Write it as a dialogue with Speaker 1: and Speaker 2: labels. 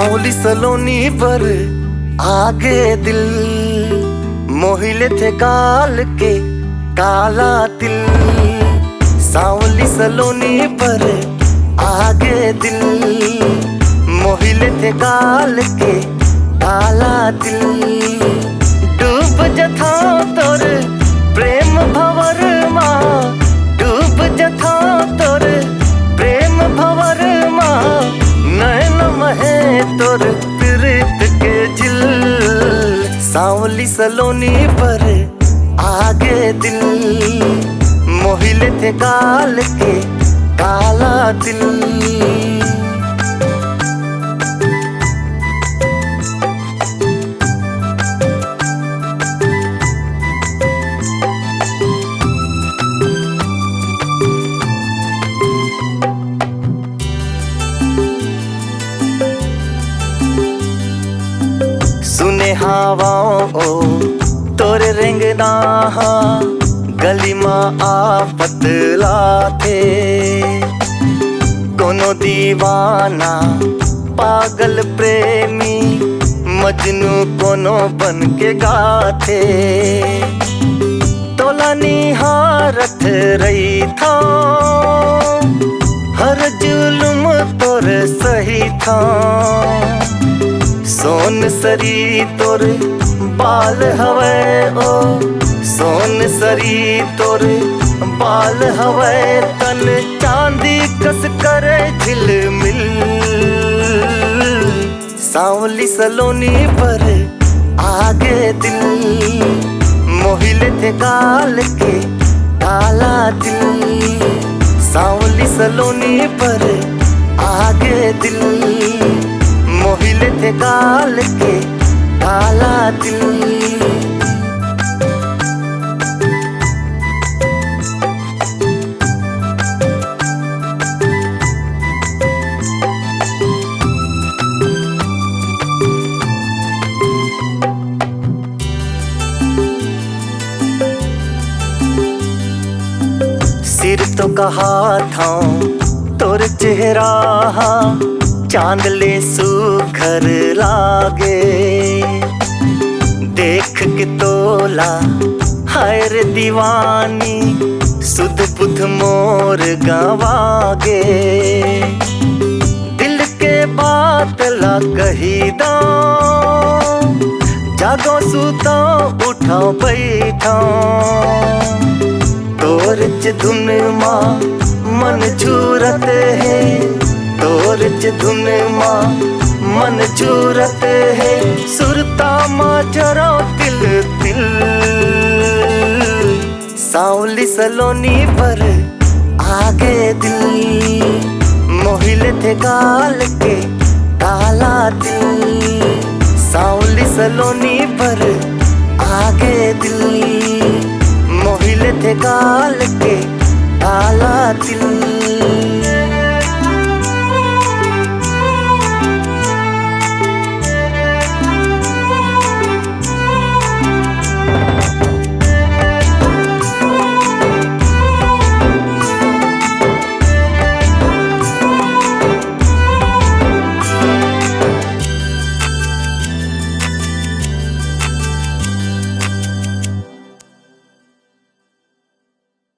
Speaker 1: सांवली सलोनी पर आगे दिल, मोहिले थे गाल के काला तिल। सांवली सलोनी पर आगे दिल, मोहिले थे गाल के काला तिल। डूब जथा तोर प्रेम भंवर माँ, डूब जथा तोर प्रेम भंवर माँ। नैन महे तोर प्रीत के जिल, सांवली सलोनी पर आगे दिल, मोहिले थे गाल के काला तिल। सुने हवाओं तोरे रेंगना गली माँ आफत लाते। कोनो दीवाना पागल प्रेमी मजनू कोनो बन के गाथे। तोला निहारत रही था हर जुल्म तोर सही था। सोन सरी तोर बाल हवे ओ, सोन सरी तोर बाल हवे। तन चांदी कस करे झिलमिल, सांवली सलोनी पर आगे दिल, मोहिले थे गाल के काला तिल। सांवली सलोनी पर आगे दिल, मोहिले थे गाल के काला तिल। सिर तो कहा था तोर चेहरा चांद ले सुखर लागे। देख के तोला हाय रे दीवानी, सुध बुध मोर गवागे। दिल के बात ला कही दो, जागो सुतो उठो बैठो। तोर च धुन माँ मन झूरत है, तोर च धुन माँ मन झूरत है। सुरता माँ जरो तिल तिल, सांवली सलोनी पर आगे दिल, मोहिले थे गाल के काला तिल। सांवली सलोनी पर आगे दिल, मोहिले थे गाल के काला तिल।